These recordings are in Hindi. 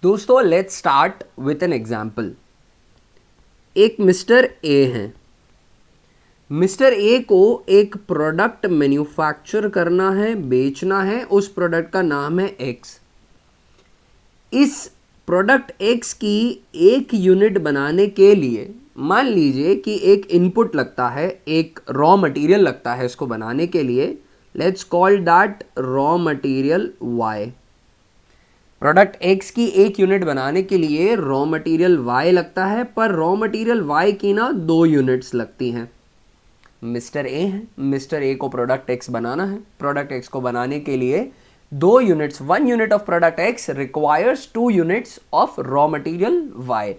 दोस्तों let's start with an example. एक मिस्टर ए हैं। मिस्टर ए को एक प्रोडक्ट मैन्युफैक्चर करना है, बेचना है। उस प्रोडक्ट का नाम है एक्स। इस प्रोडक्ट एक्स की एक यूनिट बनाने के लिए मान लीजिए कि एक इनपुट लगता है, एक रॉ मटेरियल लगता है इसको बनाने के लिए। Let's call that raw material Y. Product X की एक यूनिट बनाने के लिए रॉ मटेरियल वाई लगता है, पर रॉ मटेरियल वाई की ना 2 यूनिट्स लगती हैं। मिस्टर ए है, मिस्टर ए को प्रोडक्ट एक्स बनाना है। प्रोडक्ट एक्स को बनाने के लिए 2 units, 1 unit of product X requires 2 units of raw material Y.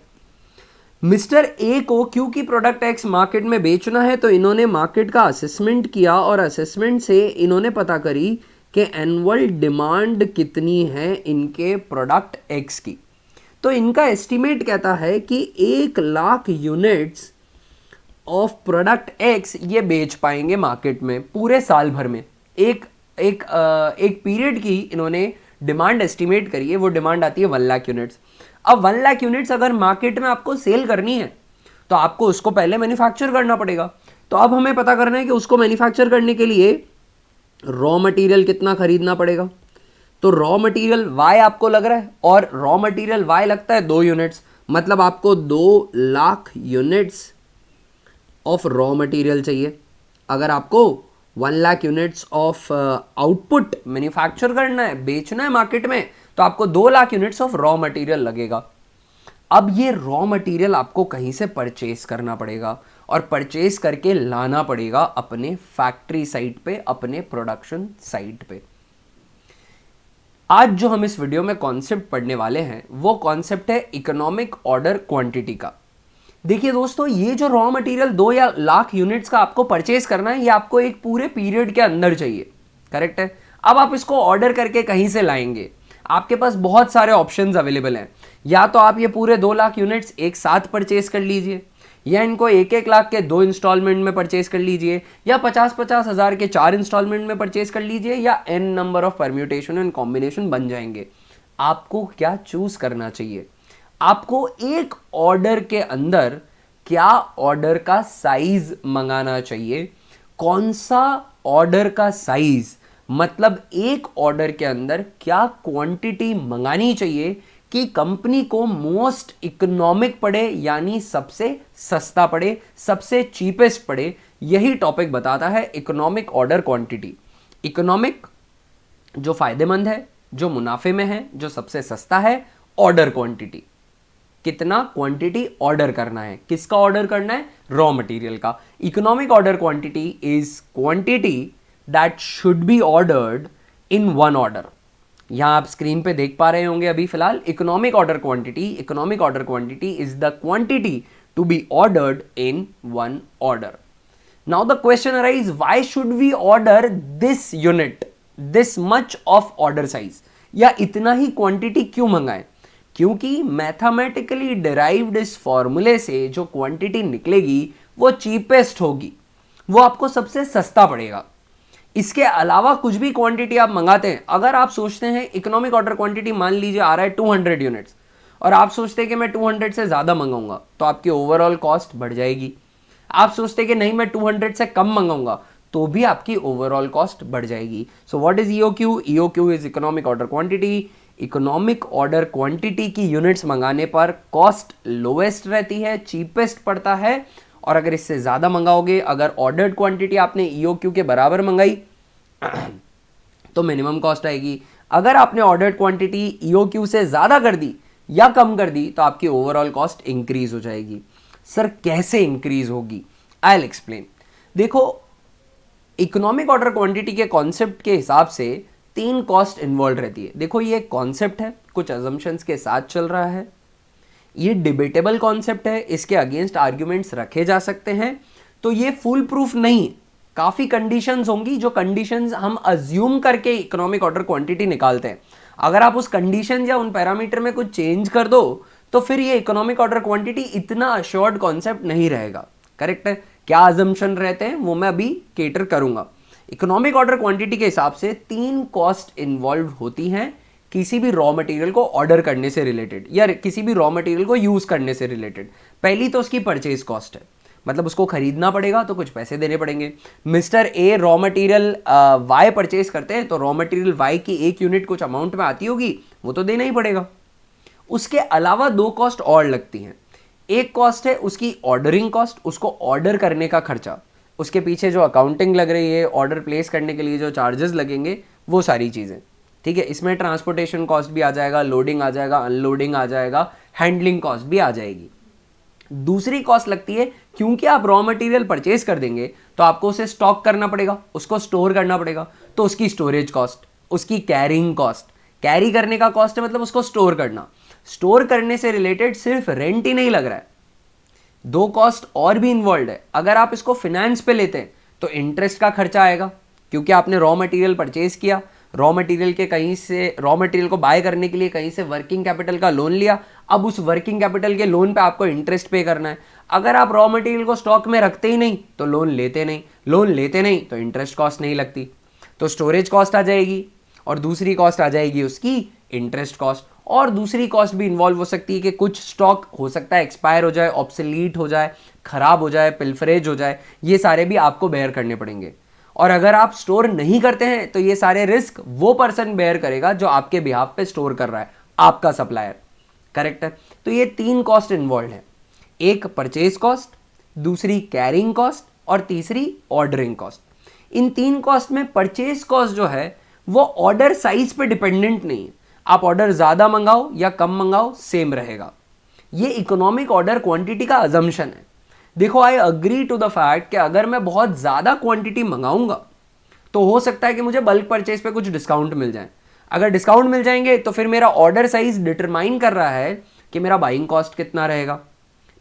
Mister A को क्योंकि प्रोडक्ट एक्स मार्केट में बेचना है, तो इन्होंने मार्केट का असेसमेंट किया और असेसमेंट से इन्होंने पता करी कि एनुअल डिमांड कितनी है इनके प्रोडक्ट एक्स की। तो इनका एस्टीमेट कहता है कि 1,00,000 यूनिट्स ऑफ प्रोडक्ट एक्स ये बेच पाएंगे मार्केट में पूरे साल भर में। एक पीरियड की इन्होंने डिमांड एस्टीमेट करी है, वो डिमांड आती है 1,00,000 यूनिट्स। अब 1,00,000 यूनिट्स अगर मार्केट में आपको सेल करनी है तो आपको उसको पहले मैन्युफैक्चर करना पड़ेगा। तो अब हमें पता करना है कि उसको मैन्युफैक्चर करने के लिए रॉ मटेरियल कितना खरीदना पड़ेगा। तो रॉ मटेरियल वाई आपको लग रहा है और रॉ मटेरियल वाई लगता है 2 यूनिट्स, मतलब आपको 2,00,000 यूनिट्स ऑफ रॉ मटेरियल चाहिए। अगर आपको 1,00,000 यूनिट्स ऑफ आउटपुट मैन्युफैक्चर करना है, बेचना है मार्केट में, तो आपको 2,00,000 यूनिट्स ऑफ रॉ मटेरियल लगेगा। अब ये रॉ मटेरियल आपको कहीं से परचेस करना पड़ेगा और परचेस करके लाना पड़ेगा अपने फैक्ट्री साइट पे, अपने प्रोडक्शन साइट पे। आज जो हम इस वीडियो में कॉन्सेप्ट पढ़ने वाले हैं वो कॉन्सेप्ट है इकोनॉमिक ऑर्डर क्वांटिटी का। देखिए दोस्तों, ये जो रॉ मटेरियल 2,00,000 यूनिट्स का आपको परचेस करना है, ये आपको एक पूरे पीरियड के अंदर चाहिए, करेक्ट है। अब आप इसको ऑर्डर करके कहीं से लाएंगे, आपके पास बहुत सारे ऑप्शंस अवेलेबल हैं। या तो आप ये पूरे 2,00,000 यूनिट्स एक साथ परचेस कर लीजिए, या इनको 1-1 लाख के 2 इंस्टॉलमेंट में परचेस कर लीजिए, या 50-50 हज़ार के 4 इंस्टॉलमेंट में परचेस कर लीजिए, या n number of permutation and combination बन जाएंगे। आपको क्या चूज करना चाहिए? आपको एक ऑर्डर के अंदर क्या ऑर्डर का साइज मंगाना चाहिए, कौन सा ऑर्डर का साइज, मतलब एक ऑर्डर के अंदर क्या क्वांटिटी मंगानी चाहिए कि कंपनी को मोस्ट इकोनॉमिक पड़े, यानी सबसे सस्ता पड़े, सबसे चीपेस्ट पड़े। यही टॉपिक बताता है इकोनॉमिक ऑर्डर क्वांटिटी। इकोनॉमिक जो फायदेमंद है, जो मुनाफे में है, जो सबसे सस्ता है। ऑर्डर क्वांटिटी, कितना क्वांटिटी ऑर्डर करना है, किसका ऑर्डर करना है, रॉ मटेरियल का। Economic order quantity is quantity that should be ordered in one order. यहां आप स्क्रीन पे देख पा रहे होंगे अभी फिलहाल economic order quantity is the quantity to be ordered in one order. Now the question arise, why should we order this unit, this much of order size, या इतना ही क्वांटिटी क्यों मंगाएं? क्योंकि मैथमेटिकली डिराइव्ड इस फॉर्मूले से जो क्वांटिटी निकलेगी वो चीपेस्ट होगी, वो आपको सबसे सस्ता पड़ेगा। इसके अलावा कुछ भी क्वांटिटी आप मंगाते हैं, अगर आप सोचते हैं इकोनॉमिक ऑर्डर क्वांटिटी मान लीजिए आ रहा है 200 यूनिट्स, और आप सोचते हैं कि मैं 200 से ज़्यादा मंगाऊंगा, तो आपकी ओवरऑल कॉस्ट बढ़ जाएगी। आप सोचते हैं कि नहीं मैं 200 से कम मंगाऊंगा, तो भी आपकी ओवरऑल कॉस्ट बढ़ जाएगी। So what is EOQ? EOQ is economic order quantity. Economic order quantity की यूनिट्स मंगाने पर कॉस्ट लोएस्ट रहती है, चीपेस्ट पड़ता है। और अगर इससे ज़्यादा मंगाओगे, अगर ऑर्डर्ड क्वांटिटी आपने ईओक्यू के बराबर मंगाई तो मिनिमम कॉस्ट आएगी। अगर आपने ऑर्डर्ड क्वांटिटी ईओक्यू से ज़्यादा कर दी या कम कर दी तो आपकी ओवरऑल कॉस्ट इंक्रीज हो जाएगी। सर कैसे इंक्रीज होगी? I will explain. देखो, इकोनॉमिक ऑर्डर क्वांटिटी के कॉन्सेप्ट के हिसाब से 3 कॉस्ट इन्वॉल्व रहती है। देखो, ये कॉन्सेप्ट है, कुछ अजम्पशंस के साथ चल रहा है, ये डिबेटेबल कॉन्सेप्ट है, इसके अगेंस्ट आर्ग्यूमेंट्स रखे जा सकते हैं, तो ये फुल प्रूफ नहीं। काफ़ी कंडीशंस होंगी, जो कंडीशंस हम अज्यूम करके इकोनॉमिक ऑर्डर क्वांटिटी निकालते हैं। अगर आप उस कंडीशन या उन पैरामीटर में कुछ चेंज कर दो तो फिर ये इकोनॉमिक ऑर्डर क्वांटिटी इतना अश्योर्ड कॉन्सेप्ट नहीं रहेगा, करेक्ट है। क्या अजम्पशन रहते हैं वो मैं अभी केटर करूंगा। इकोनॉमिक ऑर्डर क्वांटिटी के हिसाब से 3 कॉस्ट इन्वॉल्व होती हैं किसी भी रॉ मटेरियल को ऑर्डर करने से रिलेटेड या किसी भी रॉ मटेरियल को यूज करने से रिलेटेड। पहली तो उसकी परचेज कॉस्ट है, मतलब उसको खरीदना पड़ेगा तो कुछ पैसे देने पड़ेंगे। Mister A raw material Y purchase करते हैं, तो रॉ मटेरियल वाई की एक यूनिट कुछ अमाउंट में आती होगी, वो तो देना ही पड़ेगा। उसके अलावा दो कॉस्ट और लगती हैं। एक कॉस्ट है उसकी ऑर्डरिंग कॉस्ट, उसको ऑर्डर करने का खर्चा, उसके पीछे जो अकाउंटिंग लग रही है, ऑर्डर प्लेस करने के लिए जो चार्जेस लगेंगे, वो सारी चीज़ें, ठीक है। इसमें ट्रांसपोर्टेशन कॉस्ट भी आ जाएगा, लोडिंग आ जाएगा, अनलोडिंग आ जाएगा, हैंडलिंग कॉस्ट भी आ जाएगी। दूसरी कॉस्ट लगती है, क्योंकि आप रॉ मटेरियल परचेज कर देंगे तो आपको उसे स्टॉक करना पड़ेगा, उसको स्टोर करना पड़ेगा, तो उसकी स्टोरेज कॉस्ट, उसकी कैरिंग कॉस्ट, कैरी करने का कॉस्ट है मतलब उसको स्टोर करना। स्टोर करने से रिलेटेड सिर्फ रेंट ही नहीं लग रहा है, दो कॉस्ट और भी इन्वॉल्व है। अगर आप इसको फिनेंस पे लेते हैं तो इंटरेस्ट का खर्चा आएगा, क्योंकि आपने रॉ मटेरियल परचेज किया, रॉ मटेरियल के कहीं से रॉ मटेरियल को बाय करने के लिए कहीं से वर्किंग कैपिटल का लोन लिया, अब उस वर्किंग कैपिटल के लोन पे आपको इंटरेस्ट पे करना है। अगर आप रॉ मटेरियल को स्टॉक में रखते ही नहीं तो लोन लेते नहीं, लोन लेते नहीं तो इंटरेस्ट कॉस्ट नहीं लगती, तो स्टोरेज कॉस्ट आ जाएगी, और दूसरी कॉस्ट आ जाएगी उसकी इंटरेस्ट कॉस्ट। और दूसरी कॉस्ट भी इन्वॉल्व हो सकती है कि कुछ स्टॉक हो सकता है एक्सपायर हो जाए, ऑब्सोलीट हो जाए, खराब हो जाए, पिल्फरेज हो जाए, ये सारे भी आपको बेयर करने पड़ेंगे। और अगर आप स्टोर नहीं करते हैं तो ये सारे रिस्क वो पर्सन बेयर करेगा जो आपके बिहाफ पे स्टोर कर रहा है, आपका सप्लायर, करेक्ट है। तो ये तीन कॉस्ट इन्वॉल्व है, एक परचेज कॉस्ट, दूसरी कैरिंग कॉस्ट, और तीसरी ऑर्डरिंग कॉस्ट। इन तीन कॉस्ट में परचेज कॉस्ट जो है वो ऑर्डर साइज पे डिपेंडेंट नहीं है, आप ऑर्डर ज्यादा मंगाओ या कम मंगाओ सेम रहेगा। ये इकोनॉमिक ऑर्डर क्वांटिटी का अजम्पशन है। देखो, I agree to the fact कि अगर मैं बहुत ज़्यादा क्वांटिटी मंगाऊंगा तो हो सकता है कि मुझे बल्क परचेज पे कुछ डिस्काउंट मिल जाए। अगर डिस्काउंट मिल जाएंगे तो फिर मेरा ऑर्डर साइज डिटरमाइन कर रहा है कि मेरा बाइंग कॉस्ट कितना रहेगा।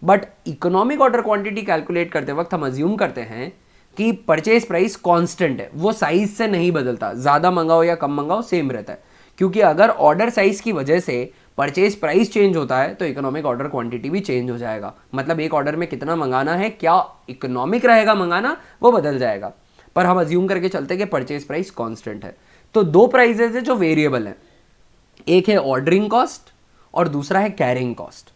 But economic order quantity calculate करते वक्त हम अज्यूम करते हैं कि परचेज प्राइस कांस्टेंट है, वो साइज से नहीं बदलता, ज़्यादा मंगाओ या कम मंगाओ सेम रहता है। क्योंकि अगर ऑर्डर साइज की वजह से परचेज प्राइस चेंज होता है तो इकोनॉमिक ऑर्डर क्वांटिटी भी चेंज हो जाएगा, मतलब एक ऑर्डर में कितना मंगाना है, क्या इकोनॉमिक रहेगा मंगाना, वो बदल जाएगा। पर हम अज्यूम करके चलते हैं कि परचेज प्राइस कांस्टेंट है। तो दो प्राइजेज है जो वेरिएबल है, एक है ऑर्डरिंग कॉस्ट और दूसरा है कैरिंग कॉस्ट।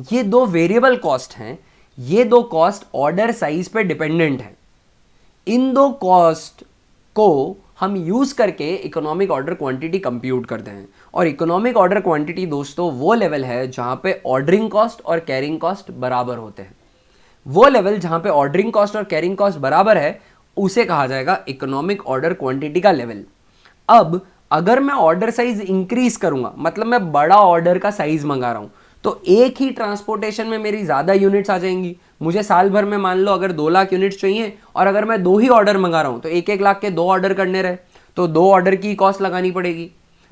ये दो वेरिएबल कॉस्ट हैं, ये दो कॉस्ट ऑर्डर साइज पे डिपेंडेंट है। इन दो कॉस्ट को हम यूज करके इकोनॉमिक ऑर्डर क्वांटिटी कंप्यूट करते हैं। और इकोनॉमिक ऑर्डर क्वांटिटी दोस्तों वो लेवल है जहां पे ऑर्डरिंग कॉस्ट और कैरिंग कॉस्ट बराबर होते हैं। वो लेवल जहां पे ऑर्डरिंग कॉस्ट और कैरिंग कॉस्ट बराबर है उसे कहा जाएगा इकोनॉमिक ऑर्डर क्वांटिटी का लेवल। अब अगर मैं ऑर्डर साइज इंक्रीज करूंगा, मतलब मैं बड़ा ऑर्डर का साइज मंगा रहा हूं, तो एक ही ट्रांसपोर्टेशन में मेरी ज़्यादा यूनिट्स आ जाएंगी। मुझे साल भर में मान लो अगर 2 लाख यूनिट्स चाहिए और अगर मैं 2 ही ऑर्डर मंगा रहा हूँ तो 1-1 लाख के 2 ऑर्डर करने रहे तो 2 ऑर्डर की कॉस्ट लगानी पड़ेगी।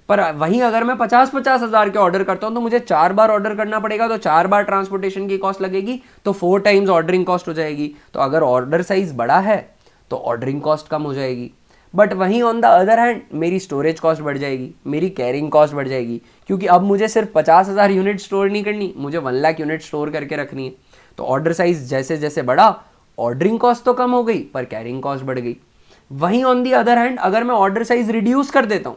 पर वहीं अगर मैं 50-50 हज़ार के ऑर्डर करता हूँ तो मुझे 4 बार ऑर्डर करना पड़ेगा, तो 4 बार ट्रांसपोर्टेशन की कॉस्ट लगेगी, तो 4 टाइम्स ऑर्डरिंग कॉस्ट हो जाएगी। तो अगर ऑर्डर साइज बड़ा है तो ऑर्डरिंग कॉस्ट कम हो जाएगी, बट वहीं ऑन द अदर हैंड मेरी स्टोरेज कॉस्ट बढ़ जाएगी, मेरी कैरिंग कॉस्ट बढ़ जाएगी, क्योंकि अब मुझे सिर्फ 50,000 यूनिट स्टोर नहीं करनी, मुझे 1 लाख यूनिट स्टोर करके रखनी है। तो ऑर्डर साइज जैसे जैसे बढ़ा, ऑर्डरिंग कॉस्ट तो कम हो गई पर कैरिंग कॉस्ट बढ़ गई। वहीं ऑन दी अदर हैंड अगर मैं ऑर्डर साइज रिड्यूस कर देता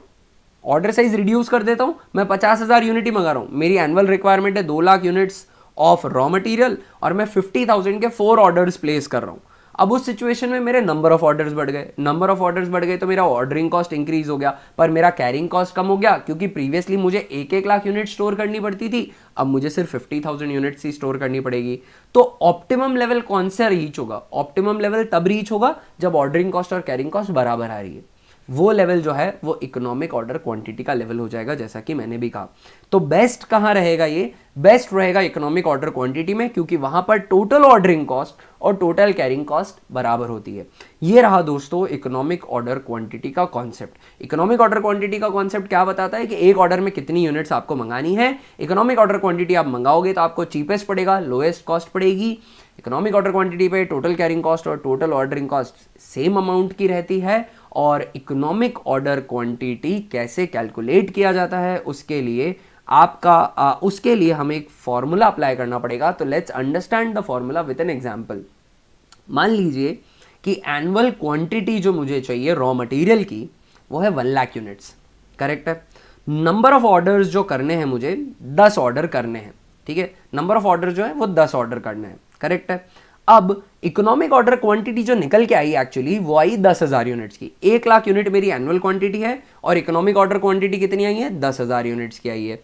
हूँ, मैं 50,000 यूनिट ही मंगा रहा हूँ, मेरी एनुअल रिक्वायरमेंट है 2 lakh units of raw material और मैं 50,000 के 4 ऑर्डर्स प्लेस कर रहा हूँ। अब उस सिचुएशन में मेरे नंबर ऑफ ऑर्डर्स बढ़ गए तो मेरा ऑर्डरिंग कॉस्ट इंक्रीज हो गया, पर मेरा कैरिंग कॉस्ट कम हो गया, क्योंकि प्रीवियसली मुझे 1-1 लाख यूनिट स्टोर करनी पड़ती थी, अब मुझे सिर्फ 50,000 यूनिट्स ही स्टोर करनी पड़ेगी। तो ऑप्टिमम लेवल कौन सा रीच होगा? ऑप्टिमम लेवल तब रीच होगा जब ऑर्डरिंग कॉस्ट और कैरिंग कॉस्ट बराबर आ रही है। वो लेवल जो है वो इकोनॉमिक ऑर्डर क्वांटिटी का लेवल हो जाएगा, जैसा कि मैंने भी कहा। तो बेस्ट कहाँ रहेगा? ये बेस्ट रहेगा इकोनॉमिक ऑर्डर क्वांटिटी में, क्योंकि वहां पर टोटल ऑर्डरिंग कॉस्ट और टोटल कैरिंग कॉस्ट बराबर होती है। ये रहा दोस्तों इकोनॉमिक ऑर्डर क्वांटिटी का कॉन्सेप्ट। इकोनॉमिक ऑर्डर क्वांटिटी का कॉन्सेप्ट क्या बताता है कि एक ऑर्डर में कितनी यूनिट्स आपको मंगानी है। इकोनॉमिक ऑर्डर क्वांटिटी आप मंगाओगे तो आपको चीपेस्ट पड़ेगा, लोएस्ट कॉस्ट पड़ेगी। इकोनॉमिक ऑर्डर क्वांटिटी पे टोटल कैरिंग कॉस्ट और total ordering cost same amount की रहती है। और इकोनॉमिक ऑर्डर क्वांटिटी कैसे कैलकुलेट किया जाता है उसके लिए उसके लिए हमें एक फॉर्मूला अप्लाई करना पड़ेगा। तो let's understand the formula with an example. मान लीजिए कि एनुअल क्वांटिटी जो मुझे चाहिए रॉ मटेरियल की वो है 1 लाख यूनिट्स, करेक्ट है। नंबर ऑफ ऑर्डर्स जो करने हैं मुझे 10 ऑर्डर करने हैं, ठीक है, नंबर ऑफ ऑर्डर जो है वो 10 ऑर्डर करने हैं, करेक्ट है। अब इकोनॉमिक ऑर्डर क्वांटिटी जो निकल के आई एक्चुअली वो आई 10,000 यूनिट्स की। 1,00,000 यूनिट मेरी एनुअल क्वांटिटी है और इकोनॉमिक ऑर्डर क्वांटिटी कितनी आई है, 10,000 यूनिट्स की आई है।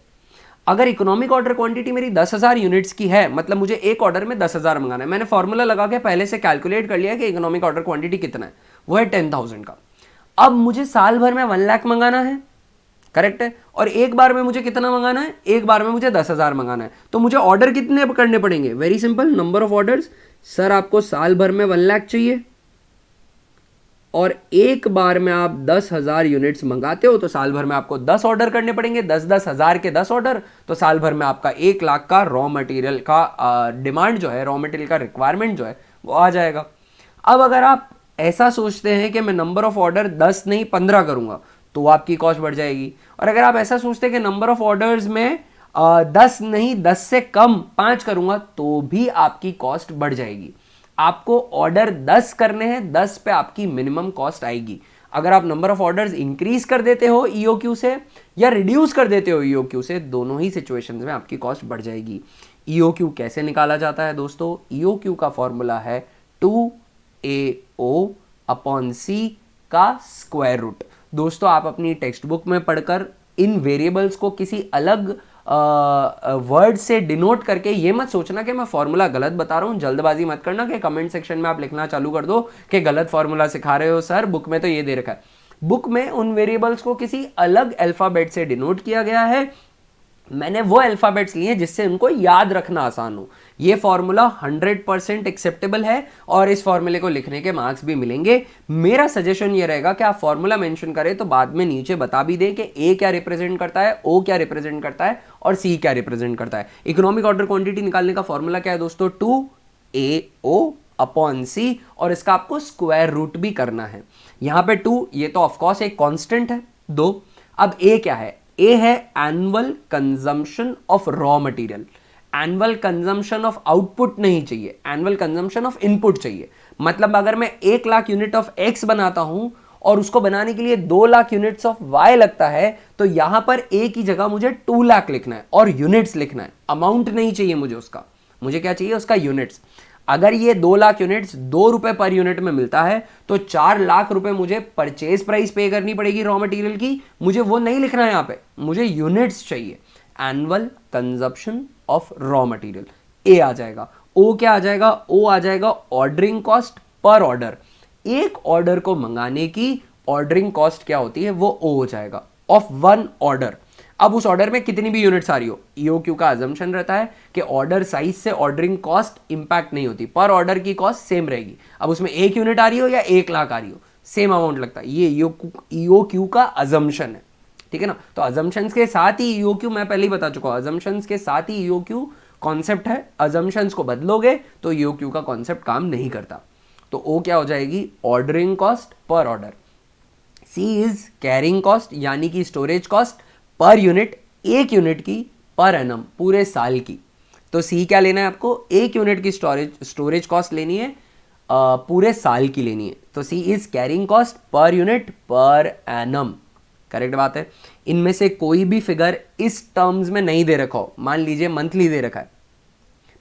अगर इकोनॉमिक ऑर्डर क्वांटिटी मेरी 10,000 यूनिट्स की है, मतलब मुझे एक ऑर्डर में 10,000 मंगाना है, मैंने फॉर्मूला लगा के पहले से कैलकुलेट कर लिया कि इकोनॉमिक ऑर्डर क्वांटिटी कितना है, वो है 10,000 का। अब मुझे साल भर में 1,00,000 मंगाना है, करेक्ट है, और एक बार में मुझे कितना मंगाना है, एक बार में मुझे 10,000 मंगाना है। तो मुझे ऑर्डर कितने करने पड़ेंगे, very simple, number of orders. Sir आपको साल भर में 1,00,000 चाहिए और एक बार में आप 10,000 यूनिट्स मंगाते हो, तो साल भर में आपको 10 ऑर्डर करने पड़ेंगे, 10,000 के 10 ऑर्डर, तो साल भर में आपका 1,00,000 का रॉ मटेरियल का डिमांड जो है, रॉ मटेरियल का रिक्वायरमेंट जो है वो आ जाएगा। अब अगर आप ऐसा सोचते हैं कि मैं नंबर ऑफ ऑर्डर 10 नहीं 15 करूंगा तो आपकी कॉस्ट बढ़ जाएगी, और अगर आप ऐसा सोचते हैं कि नंबर ऑफ ऑर्डर्स में 10 नहीं 10 से कम 5 करूंगा तो भी आपकी कॉस्ट बढ़ जाएगी। आपको ऑर्डर 10 करने हैं, 10 पे आपकी मिनिमम कॉस्ट आएगी। अगर आप नंबर ऑफ ऑर्डर्स इंक्रीज कर देते हो ईओक्यू से या रिड्यूस कर देते हो ईओक्यू से, दोनों ही सिचुएशंस में आपकी कॉस्ट बढ़ जाएगी। ईओक्यू कैसे निकाला जाता है दोस्तों, ईओक्यू का फॉर्मूला है 2AO अपॉन C का स्क्वायर रूट। दोस्तों आप अपनी टेक्स्ट बुक में पढ़कर इन वेरिएबल्स को किसी अलग वर्ड से डिनोट करके ये मत सोचना कि मैं फॉर्मूला गलत बता रहा हूं, जल्दबाजी मत करना कि कमेंट सेक्शन में आप लिखना चालू कर दो कि गलत फॉर्मूला सिखा रहे हो सर, बुक में तो ये दे रखा है। बुक में उन वेरिएबल्स को किसी अलग अल्फाबेट से डिनोट किया गया है, मैंने वो अल्फाबेट्स लिए जिससे उनको याद रखना आसान हो। ये फॉर्मूला 100% एक्सेप्टेबल है और इस फॉर्मूले को लिखने के मार्क्स भी मिलेंगे। मेरा सजेशन ये रहेगा कि आप फॉर्मूला मेंशन करें तो बाद में नीचे बता भी दे कि ए क्या रिप्रेजेंट करता है, ओ क्या रिप्रेजेंट करता है और सी क्या रिप्रेजेंट करता है। इकोनॉमिक ऑर्डर क्वांटिटी निकालने का फॉर्मूला क्या है दोस्तों, 2AO अपॉन C, और इसका आपको स्क्वायर रूट भी करना है। यहां पे 2 ये तो ऑफकोर्स एक कांस्टेंट है 2। अब A क्या है, ए है annual consumption of raw material. Annual consumption of output नहीं चाहिए, एनुअल कंजम्पशन ऑफ इनपुट चाहिए। मतलब अगर मैं 1,00,000 यूनिट ऑफ एक्स बनाता हूं और उसको बनाने के लिए 2,00,000 यूनिट्स ऑफ वाई लगता है, तो यहां पर ए की जगह मुझे 2,00,000 लिखना है और यूनिट्स लिखना है, अमाउंट नहीं चाहिए मुझे उसका। मुझे क्या चाहिए, उसका यूनिट्स। अगर ये 2,00,000 यूनिट्स 2 रुपए पर यूनिट में मिलता है तो 4,00,000 रुपए मुझे परचेज प्राइस पे करनी पड़ेगी रॉ मटेरियल की। मुझे वो नहीं लिखना है, यहाँ पे मुझे यूनिट्स चाहिए। Annual consumption of raw material A आ जाएगा। ओ क्या आ जाएगा, ओ आ जाएगा ऑर्डरिंग कॉस्ट पर ऑर्डर। एक ऑर्डर को मंगाने की ऑर्डरिंग कॉस्ट क्या होती है, वो ओ हो जाएगा ऑफ 1 ऑर्डर। अब उस ऑर्डर में कितनी भी यूनिट्स आ रही हो, ईओक्यू का अजम्पशन रहता है कि ऑर्डर साइज से ऑर्डरिंग कॉस्ट इंपैक्ट नहीं होती, पर ऑर्डर की कॉस्ट सेम रहेगी। अब उसमें 1 यूनिट आ रही हो या 1,00,000 आ रही हो, सेम अमाउंट लगता है। ये ईओक्यू का अजम्पशन है, ठीक है ना। तो अजम्पशंस के साथ ही ईओक्यू, मैं पहले ही बता चुका हूं, अजम्पशंस के साथ ही ईओक्यू कॉन्सेप्ट है। अजम्पशंस को बदलोगे तो ईओक्यू का कॉन्सेप्ट काम नहीं करता। तो ओ क्या हो जाएगी, ordering cost per order. C is carrying cost यानी कि स्टोरेज कॉस्ट पर यूनिट, एक यूनिट की पर एनम, पूरे साल की। तो सी क्या लेना है आपको, एक यूनिट की स्टोरेज कॉस्ट लेनी है, पूरे साल की लेनी है। तो C is carrying cost per unit per annum, correct बात है। इनमें से कोई भी फिगर इस टर्म्स में नहीं दे रखा हो, मान लीजिए मंथली दे रखा है,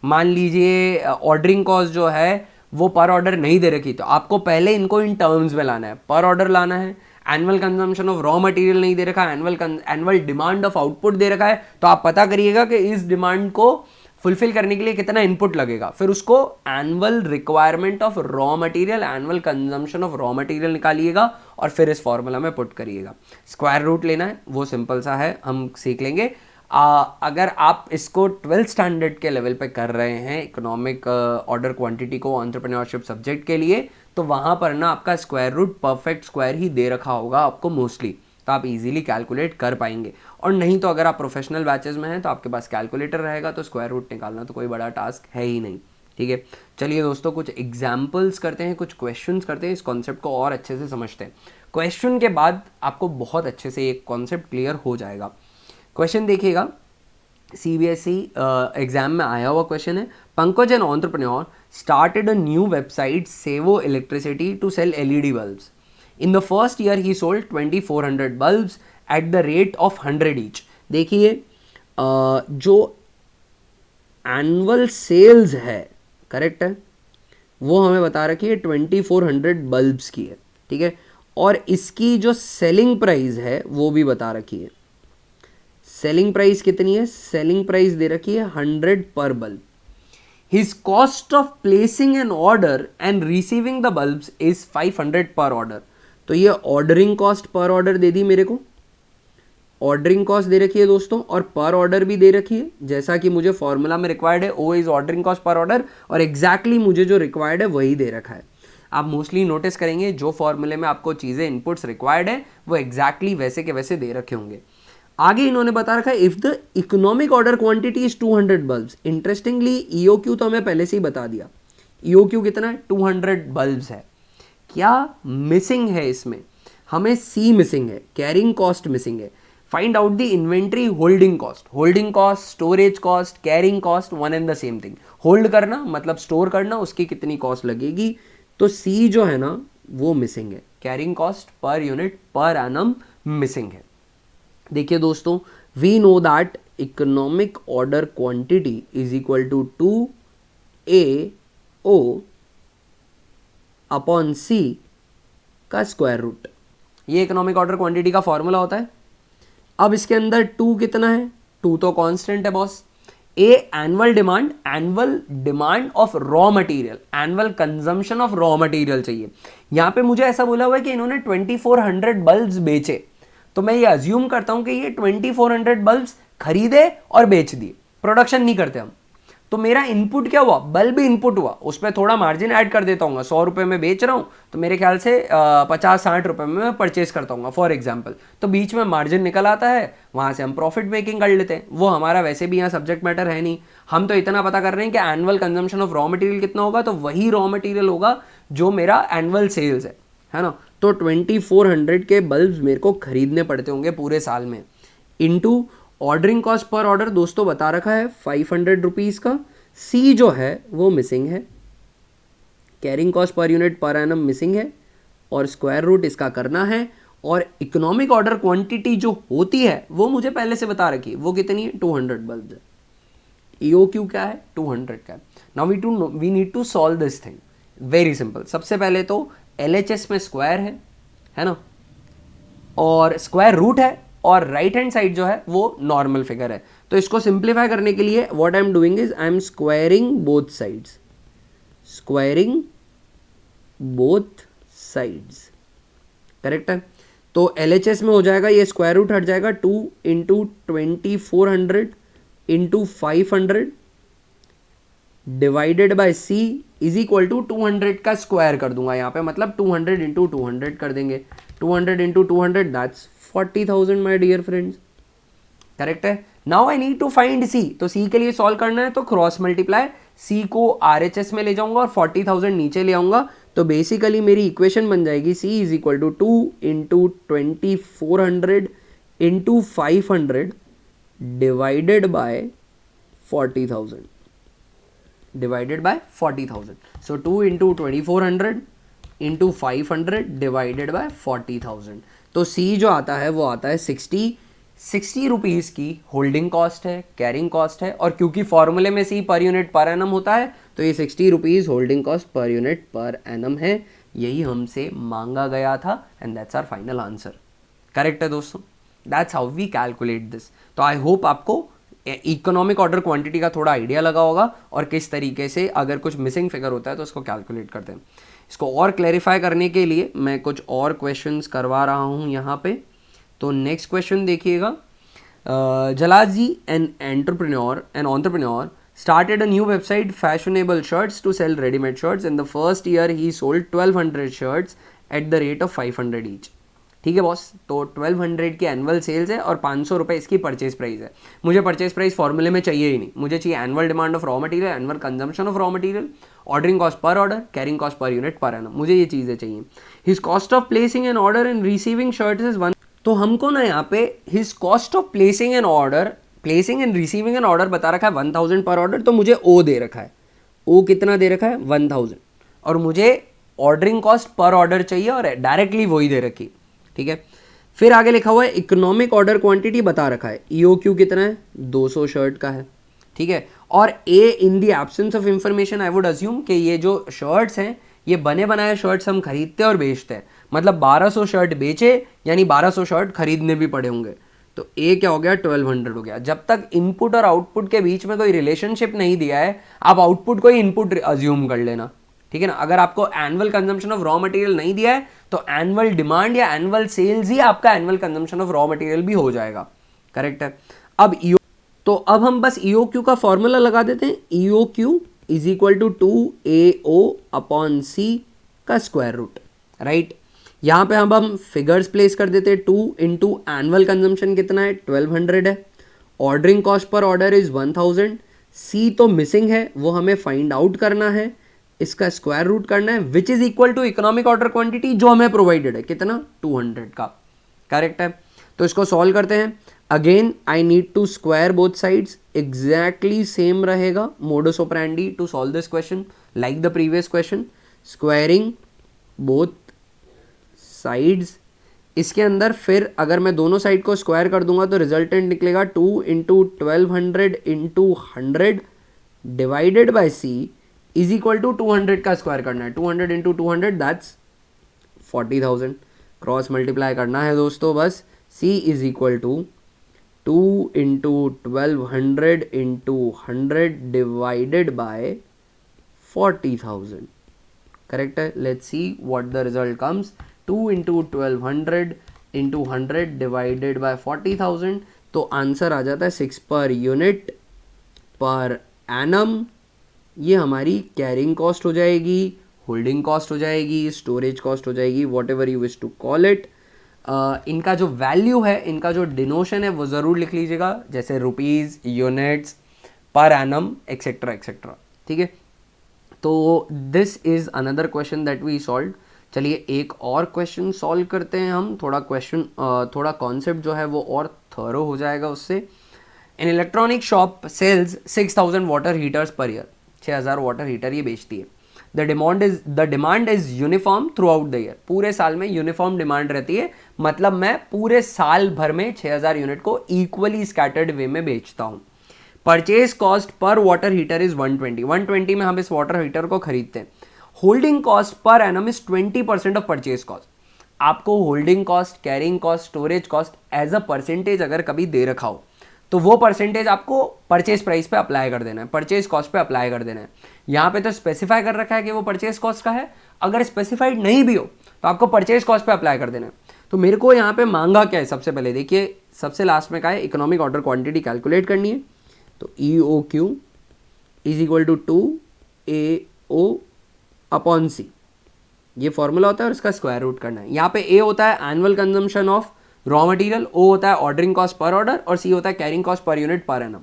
मान लीजिए ऑर्डरिंग कॉस्ट जो है वो पर ऑर्डर नहीं दे रखी, तो आपको पहले इनको इन टर्म्स में लाना है, पर ऑर्डर लाना है। Annual consumption of raw material नहीं दे रखा है, एनुअल डिमांड ऑफ आउटपुट दे रखा है, तो आप पता करिएगा कि इस डिमांड को फुलफिल करने के लिए कितना इनपुट लगेगा। फिर उसको annual requirement of raw material, annual consumption of raw material निकालिएगा और फिर इस फॉर्मूला में पुट करिएगा। स्क्वायर रूट लेना है, वो सिंपल सा है, हम सीख लेंगे। अगर आप इसको 12th स्टैंडर्ड के लेवल पे कर रहे हैं इकोनॉमिक ऑर्डर क्वांटिटी को एंटरप्रेन्योरशिप सब्जेक्ट के लिए, तो वहाँ पर ना आपका स्क्वायर रूट परफेक्ट स्क्वायर ही दे रखा होगा आपको मोस्टली, तो आप इजीली कैलकुलेट कर पाएंगे। और नहीं तो अगर आप प्रोफेशनल बैचेस में हैं तो आपके पास कैलकुलेटर रहेगा, तो स्क्वायर रूट निकालना तो कोई बड़ा टास्क है ही नहीं, ठीक है। चलिए दोस्तों कुछ एग्जाम्पल्स करते हैं, कुछ क्वेश्चंस करते हैं, इस कॉन्सेप्ट को और अच्छे से समझते हैं। क्वेश्चन के बाद आपको बहुत अच्छे से एक कॉन्सेप्ट क्लियर हो जाएगा। क्वेश्चन देखिएगा, सीबीएसई एग्जाम में आया हुआ क्वेश्चन है। Pankaj N entrepreneur started a new website Sevo Electricity to sell LED bulbs. In the first year he sold 2,400 bulbs at the rate of 100 each. देखिए जो एनुअल सेल्स है, करेक्ट है, वो हमें बता रखी है 2400 बल्ब्स की है, ठीक है, और इसकी जो सेलिंग प्राइस है वो भी बता रखी है। सेलिंग प्राइस कितनी है? सेलिंग प्राइस दे रखी है 100 पर bulb. His cost of placing an order and receiving the bulbs is 500 पर ऑर्डर। तो ये ऑर्डरिंग कॉस्ट पर ऑर्डर दे दी मेरे को, ऑर्डरिंग कॉस्ट दे रखी है दोस्तों, और पर ऑर्डर भी दे रखी है, जैसा कि मुझे फॉर्मूला में रिक्वायर्ड है, O is ordering cost per order, और एग्जैक्टली मुझे जो रिक्वायर्ड है वही दे रखा है। आप मोस्टली नोटिस करेंगे जो फॉर्मूले में आपको चीज़ें इनपुट्स रिक्वायर्ड है वो एग्जैक्टली वैसे के वैसे दे रखे होंगे। आगे इन्होंने बता रखा है if the economic order quantity is 200 bulbs. Interestingly EOQ तो हमें पहले से ही बता दिया, ईओक्यू कितना है? 200 बल्ब्स है। क्या मिसिंग है इसमें? हमें सी मिसिंग है, कैरिंग कॉस्ट मिसिंग है। Find out the inventory holding cost. Holding cost, storage cost, carrying cost, one and the same thing. Hold करना मतलब स्टोर करना, उसकी कितनी कॉस्ट लगेगी, तो सी जो है ना वो मिसिंग है। Carrying cost per unit per annum missing है। देखिए दोस्तों, we know that economic order quantity is equal to 2AO upon C का स्क्वायर रूट। ये इकोनॉमिक ऑर्डर क्वांटिटी का फॉर्मूला होता है। अब इसके अंदर 2 कितना है? 2 तो कांस्टेंट है boss. A annual demand of raw material, annual consumption of raw material चाहिए। यहां पे मुझे ऐसा बोला हुआ है कि इन्होंने 2400 बल्ब्स बेचे, तो मैं ये अज्यूम करता हूं कि ये 2400 बल्ब्स खरीदे और बेच दिए, प्रोडक्शन नहीं करते हम। तो मेरा इनपुट क्या हुआ? बल्ब ही इनपुट हुआ, उस पर थोड़ा मार्जिन ऐड कर देता हूँ। 100 रुपये में बेच रहा हूँ तो मेरे ख्याल से 50-60 रुपये में मैं परचेस करता हूँ फॉर एग्जाम्पल। तो बीच में मार्जिन निकल आता है, वहाँ से हम प्रॉफिट मेकिंग कर लेते हैं। वो हमारा वैसे भी यहाँ सब्जेक्ट मैटर है नहीं, हम तो इतना पता कर रहे हैं कि annual consumption of raw material कितना होगा, तो वही रॉ मटेरियल होगा जो मेरा एनुअल सेल्स है ना। तो 2400 के बल्ब मेरे को खरीदने पड़ते होंगे पूरे साल में, into ordering cost per order दोस्तों बता रखा है 500 रुपीज़ का। सी जो है वो मिसिंग है, carrying cost per unit per annum missing है, और स्क्वायर रूट इसका करना है। और इकोनॉमिक ऑर्डर क्वांटिटी जो होती है वो मुझे पहले से बता रखी है, वो कितनी है? 200 बल्ब है। ईओक्यू क्या है? 200 का। Now we need to solve this thing. Very simple. सबसे पहले तो LHS में स्क्वायर है ना, और स्क्वायर रूट है, और राइट हैंड साइड जो है वो नॉर्मल फिगर है। तो इसको सिंप्लीफाई करने के लिए what I am doing is I am squaring both sides, squaring both sides, correct है। तो LHS में हो जाएगा, ये स्क्वायर रूट हट जाएगा, 2 into 2400 into 500 divided by C is equal to 200 का स्क्वायर कर दूंगा यहाँ पे, मतलब 200 इंटू 200 कर देंगे। 200 into 200 that's 40,000 my dear friends, correct है। Now I need to find C. तो सी के लिए सॉल्व करना है तो क्रॉस मल्टीप्लाई, सी को RHS में ले जाऊंगा और 40,000 नीचे ले आऊंगा। तो बेसिकली मेरी इक्वेशन बन जाएगी C is equal to 2 into 2400 into 500 divided by 40,000 divided by 40,000। So 2 into 2400 into 500 divided by 40,000। तो सी जो आता है वो आता है 60 रुपीज़ की होल्डिंग कॉस्ट है, कैरिंग कॉस्ट है, और क्योंकि फॉर्मूले में सी पर यूनिट पर एनम होता है तो ये 60 rupees holding cost per unit per annum है। यही हमसे मांगा गया था and that's our final answer. Correct है दोस्तों, that's how we calculate this. तो आई होप आपको इकोनॉमिक ऑर्डर क्वांटिटी का थोड़ा आइडिया लगा होगा और किस तरीके से अगर कुछ मिसिंग फिगर होता है तो उसको कैलकुलेट करते हैं। इसको और क्लैरिफाई करने के लिए मैं कुछ और क्वेश्चंस करवा रहा हूँ यहाँ पे। तो नेक्स्ट क्वेश्चन देखिएगा। Jalad ji an entrepreneur started a new website fashionable shirts to sell ready-made shirts. In the first year he sold 1200 shirts at the rate of 500 each. ठीक है बॉस, तो 1200 की एनुअल सेल्स है और 500 रुपये इसकी परचेज प्राइस है। मुझे परचेज प्राइस फॉर्मूले में चाहिए ही नहीं, मुझे चाहिए annual demand of raw material, annual consumption of raw material, ordering cost per order, carrying cost per unit per annum, मुझे ये चीज़ें चाहिए। His cost of placing an order and receiving shirts is 1। तो हमको ना यहाँ पे his cost of placing and receiving N order बता रखा है 1000 पर ऑर्डर, तो मुझे ओ दे रखा है। ओ कितना दे रखा है? 1000, और मुझे ऑर्डरिंग कॉस्ट पर ऑर्डर चाहिए और डायरेक्टली वही दे रखी, ठीक है। फिर आगे लिखा हुआ है इकोनॉमिक ऑर्डर क्वांटिटी बता रखा है, EOQ कितना है, 200 शर्ट का है, ठीक है। और uh in the absence of information I would assume कि ये जो शर्ट्स हैं ये बने बनाए शर्ट्स हम खरीदते और बेचते हैं, मतलब 1200 शर्ट बेचे यानी 1200 शर्ट खरीदने भी पड़े होंगे, तो ए क्या हो गया, 1200 हो गया। जब तक इनपुट और आउटपुट के बीच में कोई रिलेशनशिप नहीं दिया है, आप आउटपुट को ही इनपुट अज्यूम कर लेना, ठीक है ना। अगर आपको annual consumption of raw material नहीं दिया है तो एनुअल डिमांड या एनुअल सेल्स ही आपका annual consumption of raw material भी हो जाएगा, करेक्ट है। अब तो अब हम बस EOQ का फॉर्मूला लगा देते हैं, EOQ is equal to 2AO upon C का स्क्वायर रूट, राइट। यहाँ पे हम फिगर्स प्लेस कर देते हैं, 2 इंटू एनुअल कंजम्पशन कितना है, 1200 है, ordering cost per order is 1000, C तो मिसिंग है वो हमें फाइंड आउट करना है, इसका स्क्वायर रूट करना है, which is equal to economic order quantity जो हमें प्रोवाइडेड है, कितना, 200 का, करेक्ट है। तो इसको सॉल्व करते हैं, again I need to square both sides, exactly same रहेगा modus operandi to solve this question like the previous question, squaring both sides. इसके अंदर फिर अगर मैं दोनों साइड को स्क्वायर कर दूंगा तो रिजल्टेंट निकलेगा 2 into 1200 into 100 divided by C is equal to 200 का स्क्वायर करना है, 200 इंटू 200 दैट्स 40,000, क्रॉस मल्टीप्लाई करना है दोस्तों बस, C is equal to 2 into 1200 into 100 divided by 40,000, correct है। Let's see what the result comes, 2 into 1200 into 100 divided by 40,000, तो आंसर आ जाता है 6 पर यूनिट पर एनम। ये हमारी कैरिंग कॉस्ट हो जाएगी, होल्डिंग कॉस्ट हो जाएगी, स्टोरेज कॉस्ट हो जाएगी, whatever you wish to call it. इनका जो वैल्यू है, इनका जो डिनोशन है वो ज़रूर लिख लीजिएगा, जैसे rupees, units, per annum etcetera etcetera, ठीक है। तो this is another question that we solve. चलिए एक और क्वेश्चन सॉल्व करते हैं हम, थोड़ा कॉन्सेप्ट जो है वो और थरो हो जाएगा उससे। In electronic shop sells 6000 water heaters per year, 6000 water heater ये बेचती है। The demand is uniform throughout the year, पूरे साल में यूनिफॉर्म डिमांड रहती है, मतलब मैं पूरे साल भर में 6000 यूनिट को इक्वली स्कैटर्ड वे में बेचता हूँ। Purchase cost per water heater is 120 में हम इस वाटर हीटर को खरीदते हैं। Holding cost per annum is 20% of purchase cost. आपको holding cost, carrying cost, storage cost as a percentage अगर कभी दे रखा हो तो वो परसेंटेज आपको परचेज प्राइस पे अप्लाई कर देना है, परचेज कॉस्ट पे अप्लाई कर देना है। यहाँ पे तो स्पेसिफाई कर रखा है कि वो परचेज कॉस्ट का है, अगर स्पेसिफाइड नहीं भी हो तो आपको परचेज कॉस्ट पे अप्लाई कर देना है। तो मेरे को यहाँ पे मांगा क्या है, सबसे पहले देखिए, सबसे लास्ट में क्या है, इकोनॉमिक ऑर्डर क्वांटिटी कैलकुलेट करनी है। तो EOQ is equal to 2AO upon C, ये फॉर्मूला होता है और इसका स्क्वायर रूट करना है। यहाँ पे A होता है annual consumption of raw material, O होता है ऑर्डरिंग कॉस्ट पर ऑर्डर और C होता है carrying cost per unit per annum.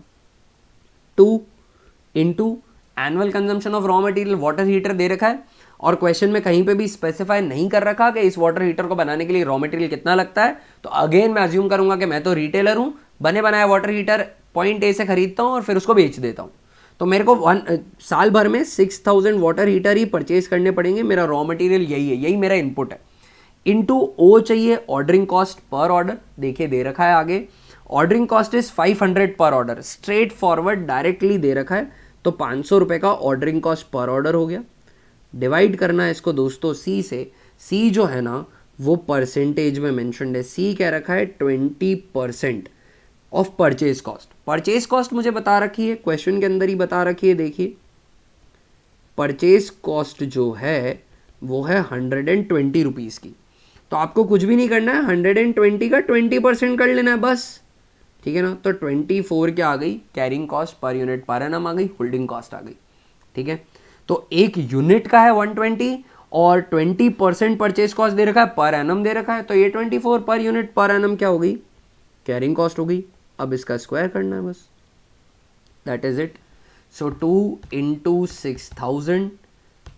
2 into annual consumption of raw material, water heater दे रखा है और क्वेश्चन में कहीं पे भी स्पेसिफाई नहीं कर रखा कि इस वाटर हीटर को बनाने के लिए रॉ मटेरियल कितना लगता है। तो अगेन मैं अज्यूम करूंगा कि मैं तो रिटेलर हूं, बने बनाया वाटर हीटर पॉइंट A से खरीदता हूं और फिर उसको बेच देता हूं। तो मेरे को साल भर में 6000 वाटर हीटर ही परचेज करने पड़ेंगे, मेरा रॉ मटेरियल यही है, यही मेरा इनपुट है। इनटू O चाहिए ऑर्डरिंग कॉस्ट पर ऑर्डर, देखिए दे रखा है आगे, ऑर्डरिंग कॉस्ट इज 500 पर ऑर्डर, स्ट्रेट फॉरवर्ड डायरेक्टली दे रखा है, तो 500 रुपये का ऑर्डरिंग कॉस्ट पर ऑर्डर हो गया। डिवाइड करना है इसको दोस्तों C से, C जो है ना वो परसेंटेज में मेंशन्ड है, C कह रखा है 20% of purchase cost. Purchase cost मुझे बता रखी है, क्वेश्चन के अंदर ही बता रखी है, देखिए परचेज कॉस्ट जो है वो है 120 रुपीज़ की। तो आपको कुछ भी नहीं करना है, 120 का 20% कर लेना है बस, ठीक है ना। तो 24 क्या आ गई, carrying cost per unit per annum आ गई, होल्डिंग कॉस्ट आ गई, ठीक है। तो एक यूनिट का है 120 और 20% परचेज कॉस्ट दे रखा है, पर एनम दे रखा है, तो ये 24 पर यूनिट पर एनम क्या हो गई, कैरिंग कॉस्ट हो गई। अब इसका स्क्वायर करना है बस, that is it. So 2 into 6000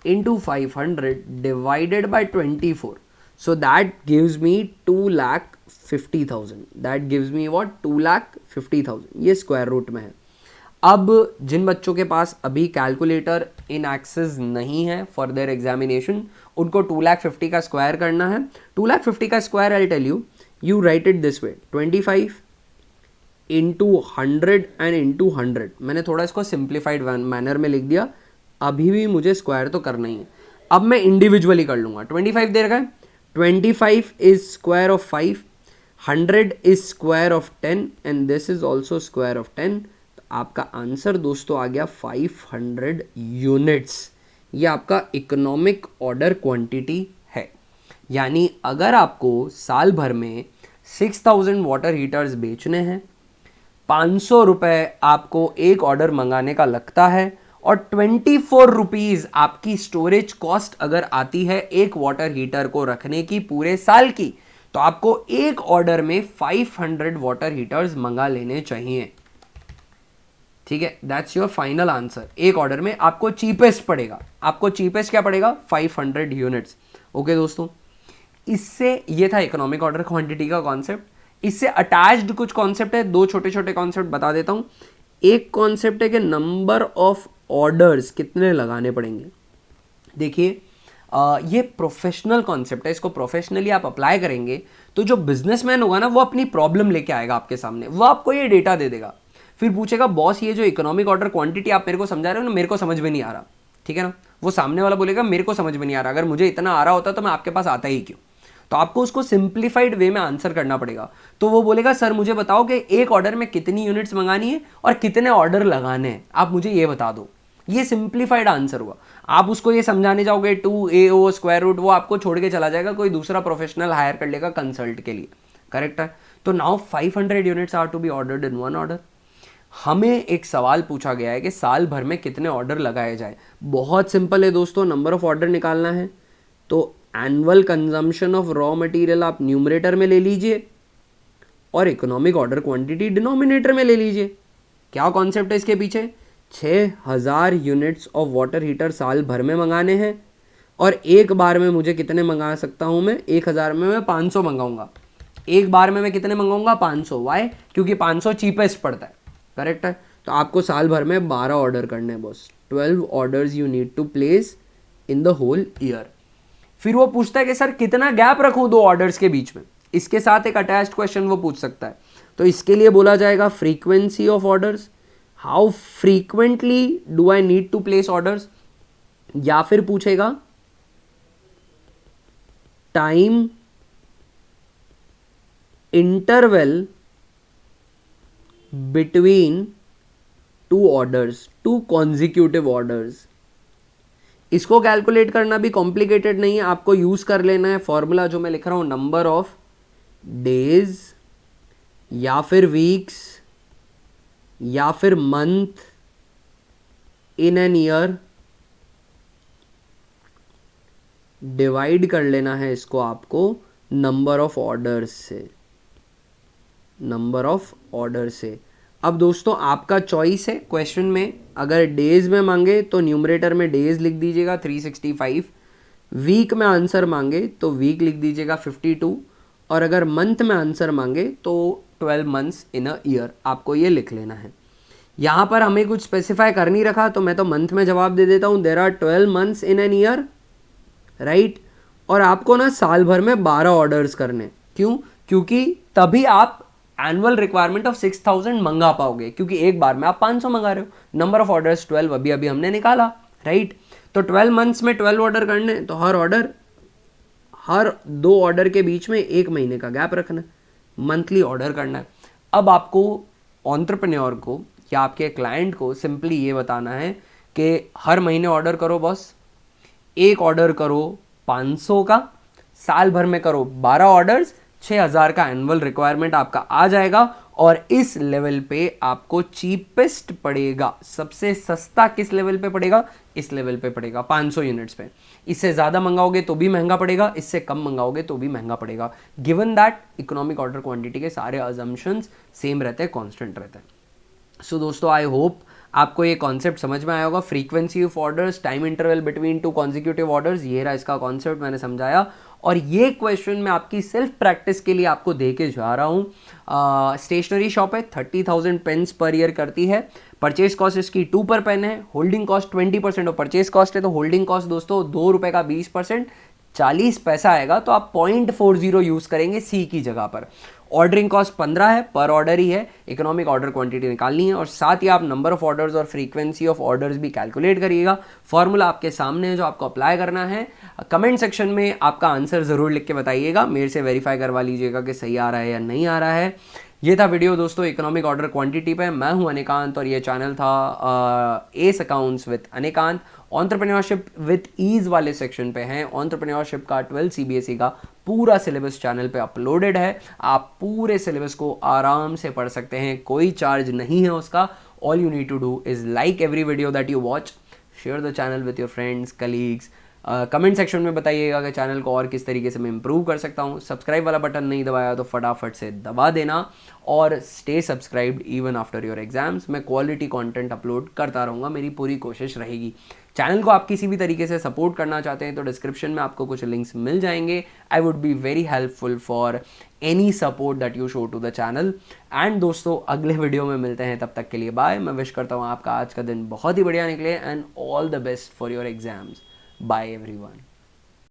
into 500 divided by 24, so that gives me 2,50,000, that gives me what, 2,50,000, ये स्क्वायर रूट में है। अब जिन बच्चों के पास अभी कैलकुलेटर इन एक्सेस नहीं है फॉर देयर एग्जामिनेशन, उनको 2,50,000 का स्क्वायर करना है। 2,50,000 का square I tell you you write it this way, 25 into 100 and into 100. मैंने थोड़ा इसको सिंप्लीफाइड मैनर में लिख दिया. अभी भी मुझे स्क्वायर तो करना ही है. अब मैं इंडिविजुअली कर लूँगा. 25 दे रखा है, 25 is square of 5, 100 is square of 10 and this is also square of 10. तो आपका आंसर दोस्तों आ गया 500 यूनिट्स. ये आपका इकोनॉमिक ऑर्डर क्वांटिटी है. यानी अगर आपको साल भर में 6000 वाटर हीटर्स बेचने हैं, 500 रुपये आपको एक ऑर्डर मंगाने का लगता है और 24 रुपीज़ आपकी स्टोरेज कॉस्ट अगर आती है एक वाटर हीटर को रखने की पूरे साल की, तो आपको एक ऑर्डर में 500 वाटर हीटर्स मंगा लेने चाहिए. ठीक है, दैट्स योर फाइनल आंसर. एक ऑर्डर में आपको चीपेस्ट पड़ेगा. आपको चीपेस्ट क्या पड़ेगा? 500 यूनिट्स. ओके दोस्तों, इससे ये था इकोनॉमिक ऑर्डर क्वांटिटी का कॉन्सेप्ट. इससे अटैच्ड कुछ कॉन्सेप्ट है, दो छोटे छोटे कॉन्सेप्ट बता देता हूं. एक कॉन्सेप्ट है कि नंबर ऑफ ऑर्डर्स कितने लगाने पड़ेंगे. देखिए ये प्रोफेशनल कॉन्सेप्ट है. इसको प्रोफेशनली आप अप्लाई करेंगे तो जो बिजनेसमैन होगा ना, वो अपनी प्रॉब्लम लेके आएगा आपके सामने. वो आपको ये डेटा दे देगा, फिर पूछेगा बॉस ये जो इकोनॉमिक ऑर्डर क्वांटिटी आप मेरे को समझा रहे हो ना, मेरे को समझ में नहीं आ रहा. ठीक है ना, वो सामने वाला बोलेगा मेरे को समझ में नहीं आ रहा, अगर मुझे इतना आ रहा होता तो मैं आपके पास आता ही क्यों. तो आपको उसको सिंप्लीफाइड वे में आंसर करना पड़ेगा. तो वो बोलेगा सर मुझे बताओ कि एक ऑर्डर में कितनी यूनिट्स मंगानी है और कितने ऑर्डर लगाने हैं, आप मुझे ये बता दो. ये सिंप्लीफाइड आंसर हुआ. आप उसको ये समझाने जाओगे 2AO स्क्वायर रूट, वो आपको छोड़ के चला जाएगा, कोई दूसरा प्रोफेशनल हायर कर लेगा कंसल्ट के लिए. करेक्ट है. तो now 500 units are to be ordered in one order. हमें एक सवाल पूछा गया है कि साल भर में कितने ऑर्डर लगाए जाए. बहुत सिंपल है दोस्तों, नंबर ऑफ ऑर्डर निकालना है तो annual consumption of raw material आप न्यूमरेटर में ले लीजिए और इकोनॉमिक ऑर्डर क्वांटिटी डिनोमिनेटर में ले लीजिए. क्या कॉन्सेप्ट है इसके पीछे? 6000 यूनिट्स ऑफ वाटर हीटर साल भर में मंगाने हैं और एक बार में मुझे कितने मंगा सकता हूं मैं? 1000 में मैं 500 मंगाऊंगा. एक बार में मैं कितने मंगाऊंगा? 500. वाई? क्योंकि 500 चीपेस्ट पड़ता है. करेक्ट है. तो आपको साल भर में 12 ऑर्डर करने हैं boss. 12 orders you need to place in the whole year. फिर वो पूछता है कि सर कितना गैप रखूं दो ऑर्डर्स के बीच में. इसके साथ एक अटैच्ड क्वेश्चन वो पूछ सकता है. तो इसके लिए बोला जाएगा frequency of orders. How frequently do I need to place orders. या फिर पूछेगा time interval between two orders, two consecutive orders. इसको कैलकुलेट करना भी कॉम्प्लिकेटेड नहीं है. आपको यूज कर लेना है फॉर्मूला जो मैं लिख रहा हूं, नंबर ऑफ डेज या फिर वीक्स या फिर month in an year. Divide कर लेना है इसको आपको नंबर ऑफ ऑर्डर्स से. नंबर ऑफ ऑर्डर से. अब दोस्तों आपका चॉइस है. क्वेश्चन में अगर डेज में मांगे तो न्यूमरेटर में डेज लिख दीजिएगा 365. वीक में आंसर मांगे तो वीक लिख दीजिएगा 52. और अगर मंथ में आंसर मांगे तो 12 मंथ्स इन अ ईयर. आपको ये लिख लेना है. यहाँ पर हमें कुछ स्पेसिफाई कर नहीं रखा तो मैं तो मंथ में जवाब दे देता हूँ. There are 12 months in an year, right. और आपको ना साल भर में 12 ऑर्डर्स करने. क्यों? क्योंकि तभी आप एनुअल रिक्वायरमेंट ऑफ 6000 मंगा पाओगे, क्योंकि एक बार में आप 500 मंगा रहे हो. नंबर ऑफ ऑर्डर्स 12 अभी अभी हमने निकाला, राइट. तो 12 मंथ्स में 12 ऑर्डर करने, तो हर 2 ऑर्डर के बीच में 1 महीने का गैप रखना है. मंथली ऑर्डर करना है. अब आपको एंटरप्रेन्योर को या आपके क्लाइंट को सिंपली ये बताना है कि हर महीने ऑर्डर करो बॉस. एक ऑर्डर करो 500 का, साल भर में करो 12 ऑर्डर्स, 6000 का एनुअल रिक्वायरमेंट आपका आ जाएगा. और इस लेवल पे आपको चीपेस्ट पड़ेगा. सबसे सस्ता किस लेवल पे पड़ेगा? इस लेवल पे पड़ेगा 500 यूनिट्स पे. इससे ज़्यादा मंगाओगे तो भी महंगा पड़ेगा, इससे कम मंगाओगे तो भी महंगा पड़ेगा. Given that economic order quantity के सारे अजम्पशंस सेम रहते हैं, कॉन्स्टेंट रहते हैं. सो दोस्तों आई होप आपको ये कॉन्सेप्ट समझ में आया होगा. Frequency of orders, time interval between to consecutive orders, ये रहा इसका कॉन्सेप्ट मैंने समझाया. और ये क्वेश्चन मैं आपकी सेल्फ प्रैक्टिस के लिए आपको दे के जा रहा हूँ. स्टेशनरी शॉप है, 30,000 पेन्स पर ईयर करती है. परचेज कॉस्ट इसकी 2 पर पेन है. Holding cost 20% of purchase cost है. तो होल्डिंग कॉस्ट दोस्तों ₹2 का 20%, 40 पैसा आएगा तो आप 0.40 यूज़ करेंगे सी की जगह पर। ऑर्डरिंग कॉस्ट 15 है, पर ऑर्डर ही है, इकोनॉमिक ऑर्डर क्वांटिटी निकालनी है और साथ ही आप नंबर ऑफ ऑर्डर्स और फ्रीक्वेंसी ऑफ ऑर्डर्स भी कैलकुलेट करिएगा। फॉर्मूला आपके सामने है जो आपको अप्लाई करना है। कमेंट सेक्शन में आपका आंसर ज़रूर लिख के बताइएगा, मेरे से वेरीफाई करवा लीजिएगा कि सही आ रहा है या नहीं आ रहा है। ये था वीडियो दोस्तों इकोनॉमिक ऑर्डर क्वांटिटी पे। मैं हूं अनिकांत और ये चैनल था S accounts with Anikant. Entrepreneurship with ease वाले सेक्शन पे हैं। एंटरप्रेन्योरशिप का 12 CBSE का पूरा सिलेबस चैनल पे अपलोडेड है। आप पूरे सिलेबस को आराम से पढ़ सकते हैं, कोई चार्ज नहीं है उसका। All you need to do is like every video that you watch, share the channel with your friends, colleagues. Comment section में बताइएगा कि चैनल को और किस तरीके से मैं इंप्रूव कर सकता हूँ। सब्सक्राइब वाला बटन नहीं दबाया तो फटाफट से दबा देना और stay subscribed even after your exams. मैं क्वालिटी कंटेंट अपलोड करता रहूँगा, मेरी पूरी कोशिश रहेगी। चैनल को आप किसी भी तरीके से सपोर्ट करना चाहते हैं तो डिस्क्रिप्शन में आपको कुछ लिंक्स मिल जाएंगे। I would be very helpful for any support that you show to the channel. And दोस्तों अगले वीडियो में मिलते हैं, तब तक के लिए बाय। मैं विश करता हूँ आपका आज का दिन बहुत ही बढ़िया निकले and all the best for your exams. Bye everyone.